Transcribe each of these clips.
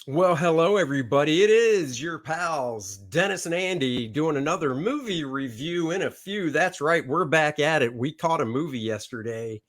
Well, hello, everybody. It is your pals, Dennis and Andy, doing another movie review in a few. That's right. We're back at it. We caught a movie yesterday,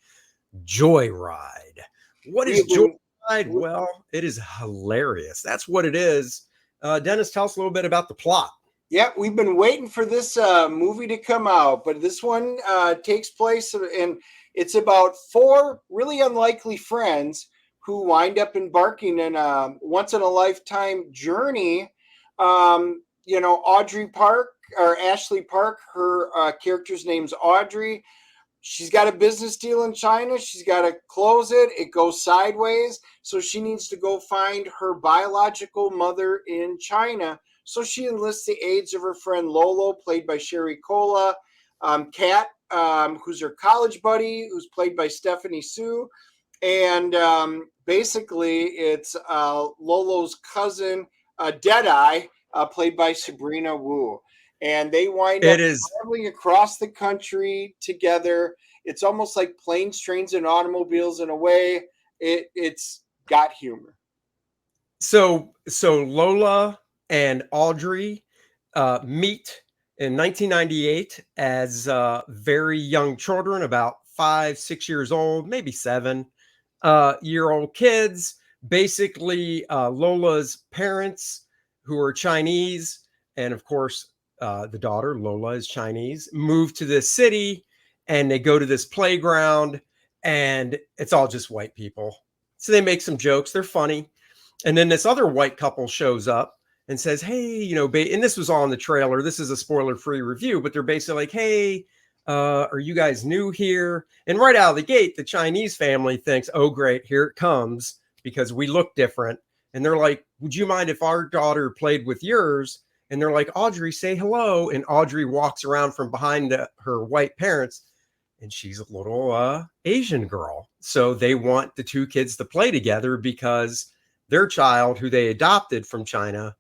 Joyride. What is Joyride? Well, it is hilarious. That's what it is. Dennis, tell us a little bit about the plot. Yeah, we've been waiting for this movie to come out, but this one takes place, and it's about four really unlikely friends who wind up embarking in a once-in-a-lifetime journey. Audrey Park, or Ashley Park, her character's name's Audrey. She's got a business deal in China. She's got to close it. It goes sideways, so she needs to go find her biological mother in China. So she enlists the aids of her friend Lolo, played by Sherry Cola, Kat, who's her college buddy, who's played by Stephanie Sue, and basically it's Lolo's cousin, Deadeye, played by Sabrina Wu. And they wind up traveling across the country together. It's almost like planes, trains, and automobiles in a way. It's got humor. So Lola and Audrey meet in 1998 as very young children, about 5-6 years old, maybe 7-year-old kids. Basically, Lola's parents, who are Chinese, and of course, the daughter, Lola, is Chinese, move to this city, and they go to this playground, and it's all just white people. So they make some jokes. They're funny. And then this other white couple shows up and says, hey, and this was all in the trailer. This is a spoiler-free review, but they're basically like, hey, are you guys new here? And right out of the gate, the Chinese family thinks, oh, great, here it comes, because we look different. And they're like, would you mind if our daughter played with yours? And they're like, Audrey, say hello. And Audrey walks around from behind her white parents, and she's a little Asian girl. So they want the two kids to play together because their child, who they adopted from China,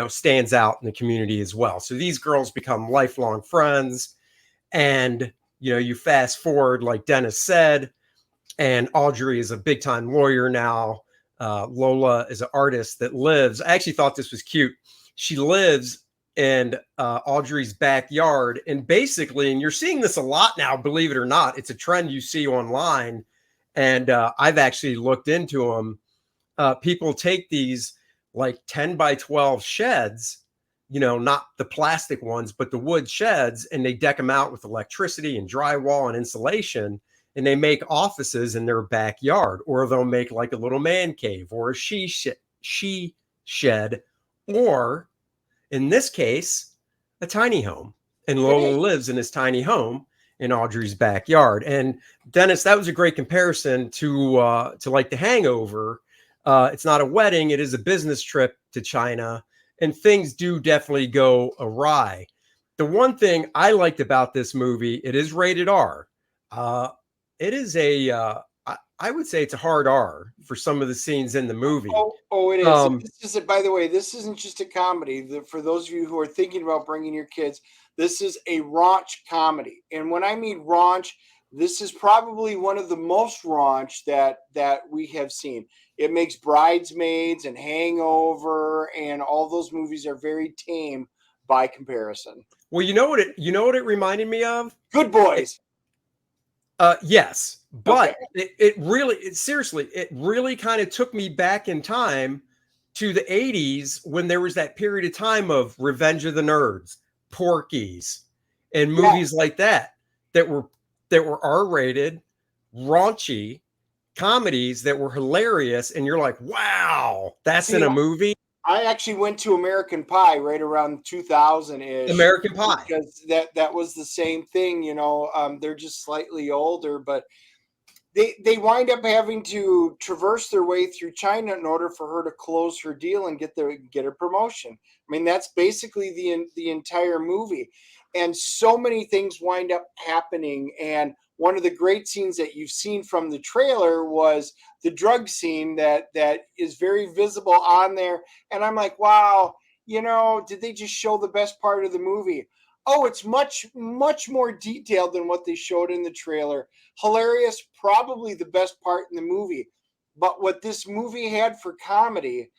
stands out in the community as well. So these girls become lifelong friends. And, you fast forward, like Dennis said, and Audrey is a big time lawyer now. Lola is an artist that lives. I actually thought this was cute. She lives in Audrey's backyard, and basically, and you're seeing this a lot now, believe it or not, it's a trend you see online. And I've actually looked into them. People take these like 10 by 12 sheds, not the plastic ones, but the wood sheds, and they deck them out with electricity and drywall and insulation, and they make offices in their backyard, or they'll make like a little man cave or a she shed, or in this case, a tiny home. And Lola lives in this tiny home in Audrey's backyard. And Dennis, that was a great comparison to like The Hangover. It's not a wedding. It is a business trip to China, and things do definitely go awry. The one thing I liked about this movie, it is rated R. It is I would say it's a hard R for some of the scenes in the movie. Oh, it is. This is by the way, this isn't just a comedy. For those of you who are thinking about bringing your kids, this is a raunch comedy. And when I mean raunch, this is probably one of the most raunch that we have seen. It makes Bridesmaids and Hangover and all those movies are very tame by comparison. Well, you know what it reminded me of? Good Boys. Yes, but okay. it really kind of took me back in time to the 80s, when there was that period of time of Revenge of the Nerds, Porky's, and movies like that were R-rated, raunchy comedies that were hilarious, and you're like, wow, that's in a movie. I actually went to American Pie right around 2000-ish. American Pie. Because that was the same thing, they're just slightly older, but they wind up having to traverse their way through China in order for her to close her deal and get her promotion. I mean, that's basically the entire movie, and so many things wind up happening. And one of the great scenes that you've seen from the trailer was the drug scene that is very visible on there. And I'm like, wow, did they just show the best part of the movie? Oh, it's much, much more detailed than what they showed in the trailer. Hilarious, probably the best part in the movie. But what this movie had for comedy,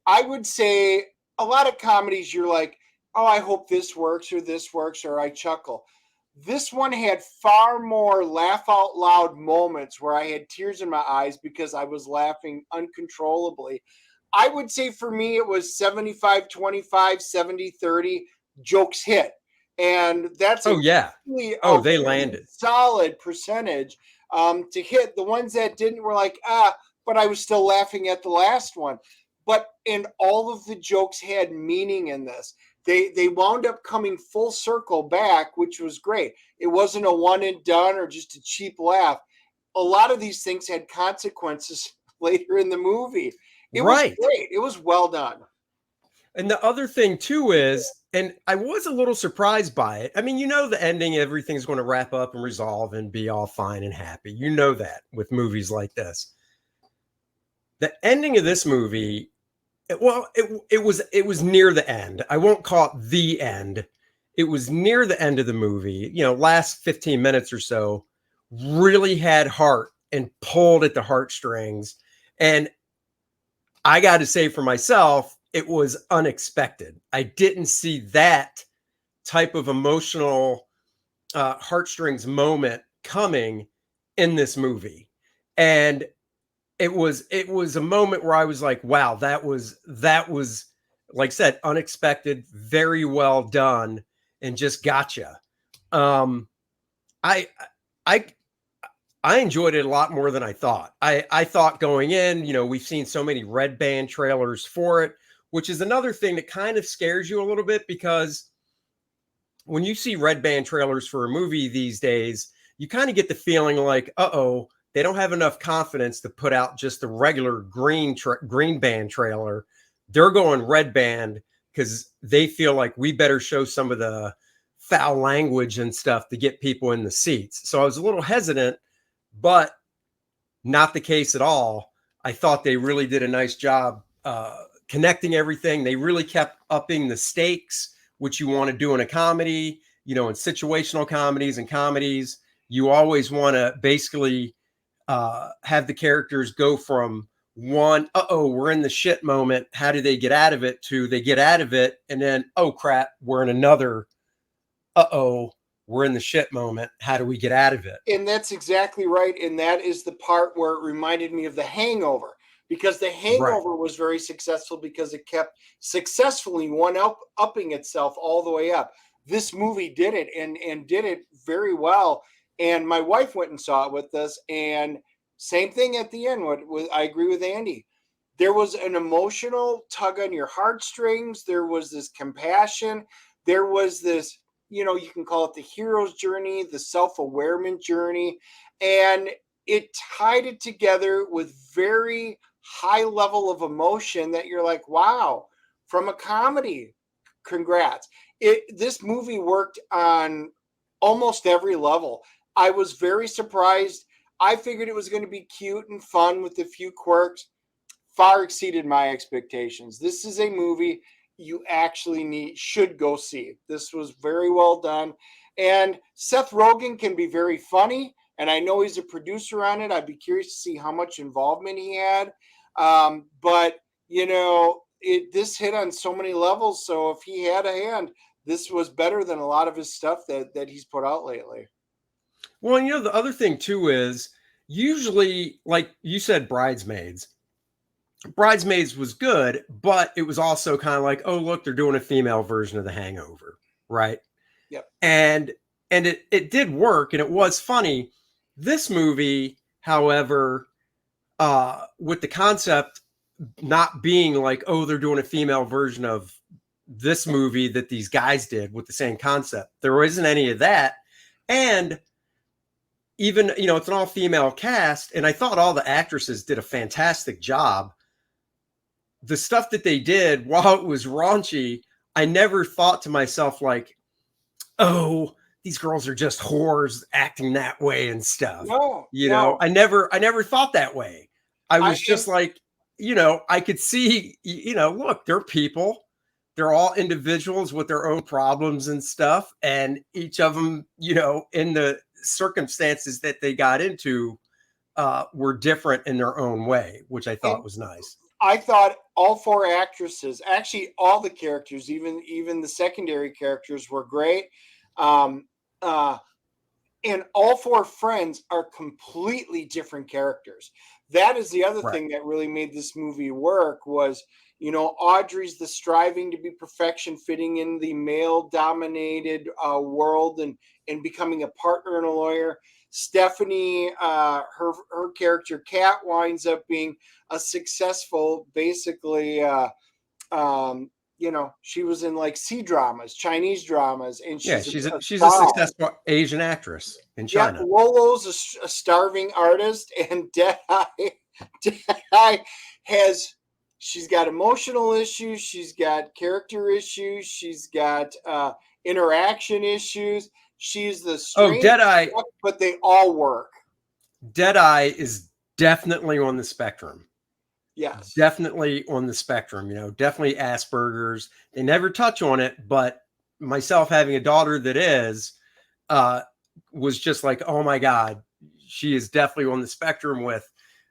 I would say a lot of comedies, you're like, oh, I hope this works, or I chuckle. This one had far more laugh out loud moments where I had tears in my eyes because I was laughing uncontrollably. I would say for me, it was 75-25, 70-30 jokes hit. And that's Oh yeah. really Oh, a they really landed. solid percentage to hit. The ones that didn't were like, but I was still laughing at the last one. And all of the jokes had meaning in this. They wound up coming full circle back, which was great. It wasn't a one and done or just a cheap laugh. A lot of these things had consequences later in the movie. It was Right. great. It was well done. And the other thing too is, and I was a little surprised by it. I mean, the ending, everything's going to wrap up and resolve and be all fine and happy. You know that with movies like this. The ending of this movie, it was near the end. I won't call it the end. It was near the end of the movie. Last 15 minutes or so really had heart and pulled at the heartstrings. And I got to say for myself, it was unexpected. I didn't see that type of emotional heartstrings moment coming in this movie. And it was a moment where I was like, wow, that was like I said, unexpected, very well done, and just gotcha. I I I enjoyed it a lot more than I thought. I thought going in, we've seen so many red band trailers for it, which is another thing that kind of scares you a little bit, because when you see red band trailers for a movie these days, you kind of get the feeling like, uh-oh, they don't have enough confidence to put out just the regular green band trailer. They're going red band because they feel like we better show some of the foul language and stuff to get people in the seats. So I was a little hesitant, but not the case at all. I thought they really did a nice job connecting everything. They really kept upping the stakes, which you want to do in a comedy. In situational comedies and comedies, you always want to basically have the characters go from one, we're in the shit moment, how do they get out of it, to they get out of it, and then, oh crap, we're in another, we're in the shit moment, how do we get out of it? And that's exactly right. And that is the part where it reminded me of The Hangover, because The Right. Hangover was very successful because it kept successfully upping itself all the way up. This movie did it, and did it very well. And my wife went and saw it with us, and same thing at the end. I agree with Andy. There was an emotional tug on your heartstrings. There was this compassion. There was this, you can call it the hero's journey, the self-awareness journey, and it tied it together with very high level of emotion that you're like, wow, from a comedy, congrats. This movie worked on almost every level. I was very surprised. I figured it was going to be cute and fun with a few quirks. Far exceeded my expectations. This is a movie you actually should go see. This was very well done. And Seth Rogen can be very funny, and I know he's a producer on it. I'd be curious to see how much involvement he had. But this hit on so many levels. So if he had a hand, this was better than a lot of his stuff that he's put out lately. Well, the other thing too is, usually, like you said, Bridesmaids was good, but it was also kind of like, oh, look, they're doing a female version of The Hangover, right? Yep. And it did work, and it was funny. This movie, however, with the concept not being like, oh, they're doing a female version of this movie that these guys did with the same concept, there isn't any of that. And even, it's an all female cast, and I thought all the actresses did a fantastic job. The stuff that they did, while it was raunchy, I never thought to myself like, oh, these girls are just whores acting that way and stuff. No. I never thought that way. I was just and like, I could see, look, they're people. They're all individuals with their own problems and stuff. And each of them, in the circumstances that they got into, were different in their own way, which I thought was nice. I thought all four actresses, actually all the characters, even the secondary characters, were great. Um, and all four friends are completely different characters. That is the other thing that really made this movie work was, Audrey's the striving to be perfection, fitting in the male-dominated world and becoming a partner and a lawyer. Stephanie, her character Kat, winds up being a successful, basically, she was in like C-dramas, Chinese dramas, and she's a successful Asian actress in China. Yeah, Lolo's a starving artist, and Deadeye she's got emotional issues, she's got character issues, she's got interaction issues. She's the strange Deadeye, but they all work. Deadeye is definitely on the spectrum. Yes. Definitely on the spectrum, definitely Asperger's. They never touch on it, but myself having a daughter that is, was just like, oh my God, she is definitely on the spectrum with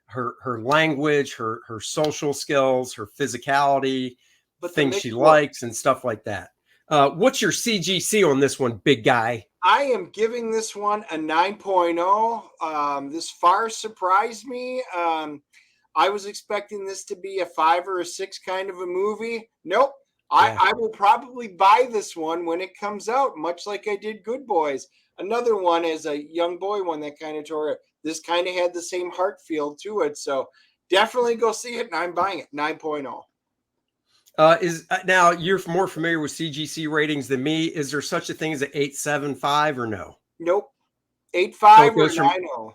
her language, her social skills, her physicality, but things she likes and stuff like that. What's your CGC on this one, big guy? I am giving this one a 9.0. This far surprised me. I was expecting this to be a 5 or a 6 kind of a movie. Nope. Yeah. I will probably buy this one when it comes out, much like I did Good Boys. Another one as a young boy one that kind of tore it. This kind of had the same heart feel to it. So definitely go see it, and I'm buying it. 9.0. Now you're more familiar with CGC ratings than me. Is there such a thing as an 8.75 or no? Nope. 8.5 or 9.0.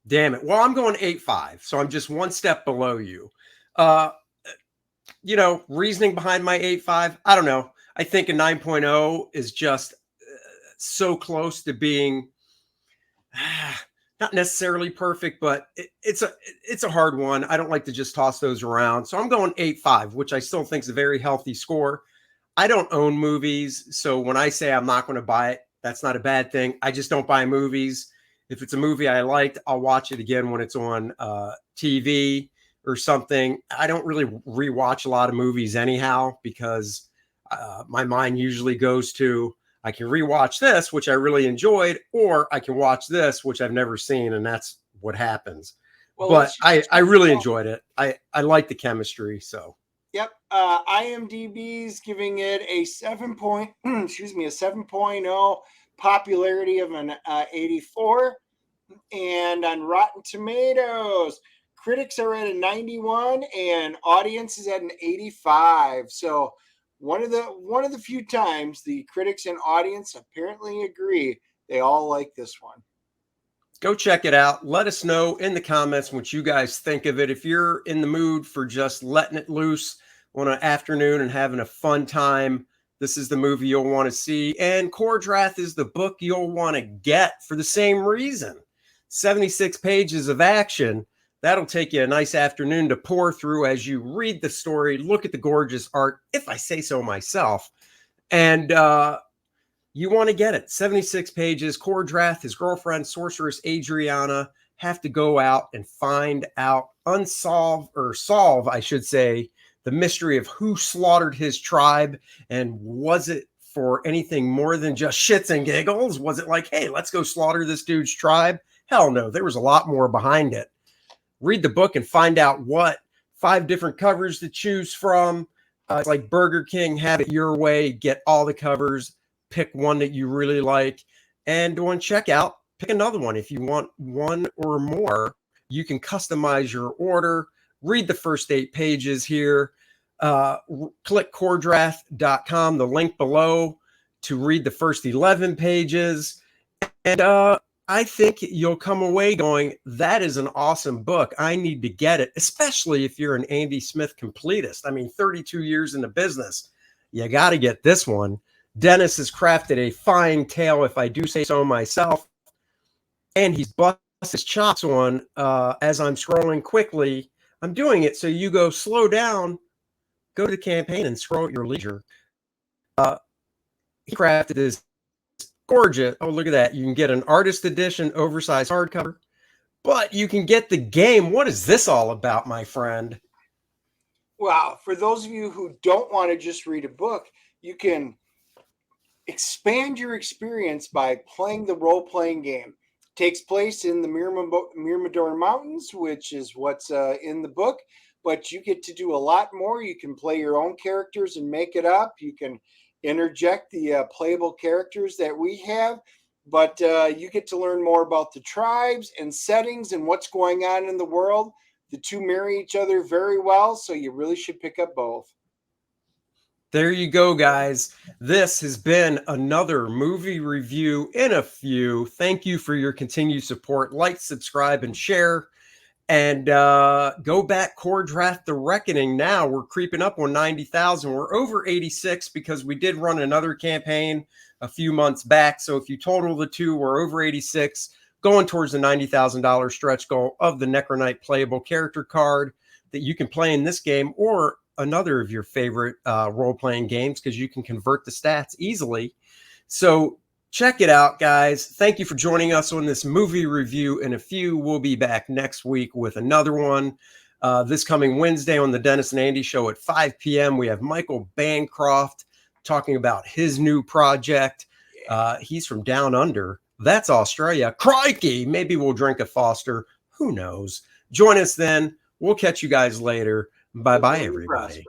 Damn it. Well, I'm going 8.5, so I'm just one step below you. Reasoning behind my 8.5, I don't know. I think a 9.0 is just so close to being not necessarily perfect, but it's a hard one. I don't like to just toss those around. So I'm going 8.5, which I still think is a very healthy score. I don't own movies, so when I say I'm not going to buy it, that's not a bad thing. I just don't buy movies. If it's a movie I liked, I'll watch it again when it's on TV or something. I don't really rewatch a lot of movies anyhow, because my mind usually goes to, I can rewatch this, which I really enjoyed, or I can watch this, which I've never seen, and that's what happens. Well, but I really enjoyed it. I like the chemistry, so. Yep. IMDb's giving it a 7.0, popularity of an 84, and on Rotten Tomatoes, critics are at a 91 and audience is at an 85. So one of the few times the critics and audience apparently agree. They all like this one. Go check it out. Let us know in the comments what you guys think of it. If you're in the mood for just letting it loose on an afternoon and having a fun time, this is the movie you'll want to see. And Kor-Drath is the book you'll want to get for the same reason. 76 pages of action. That'll take you a nice afternoon to pour through as you read the story, look at the gorgeous art, if I say so myself. And you want to get it. 76 pages. Kor-Drath, his girlfriend, sorceress Adriana, have to go out and find out, solve, I should say, the mystery of who slaughtered his tribe. And was it for anything more than just shits and giggles? Was it like, hey, let's go slaughter this dude's tribe? Hell no, there was a lot more behind it. Read the book and find out what. 5 different covers to choose from. It's like Burger King, have it your way. Get all the covers. Pick one that you really like. And on checkout, pick another one. If you want one or more, you can customize your order. Read the first 8 pages here. Click Kor-Drath.com, the link below, to read the first 11 pages. And I think you'll come away going, that is an awesome book. I need to get it, especially if you're an Andy Smith completist. I mean, 32 years in the business. You got to get this one. Dennis has crafted a fine tale, if I do say so myself, and he's busted his chops on as I'm scrolling quickly. I'm doing it so you go slow down, go to the campaign and scroll at your leisure. He crafted this gorgeous. Oh, look at that. You can get an artist edition oversized hardcover, but you can get the game. What is this all about, my friend? Well, for those of you who don't want to just read a book, you can expand your experience by playing the role-playing game. It takes place in the Mirador Mountains, which is what's in the book, but you get to do a lot more. You can play your own characters and make it up. You can interject the playable characters that we have, but you get to learn more about the tribes and settings and what's going on in the world. The two marry each other very well, so you really should pick up both. There you go, guys. This has been another movie review in a few. Thank you for your continued support. Like, subscribe, and share. And go back, Kor-Drath The Reckoning. Now we're creeping up on 90,000. We're over 86 because we did run another campaign a few months back. So if you total the two, we're over 86, going towards the $90,000 stretch goal of the Necronite playable character card that you can play in this game or another of your favorite role-playing games, because you can convert the stats easily. So check it out, guys. Thank you for joining us on this movie review. In a few, we'll be back next week with another one. This coming Wednesday on the Dennis and Andy Show at 5 p.m., we have Michael Bancroft talking about his new project. He's from down under. That's Australia. Crikey! Maybe we'll drink a Foster. Who knows? Join us then. We'll catch you guys later. Bye-bye, everybody.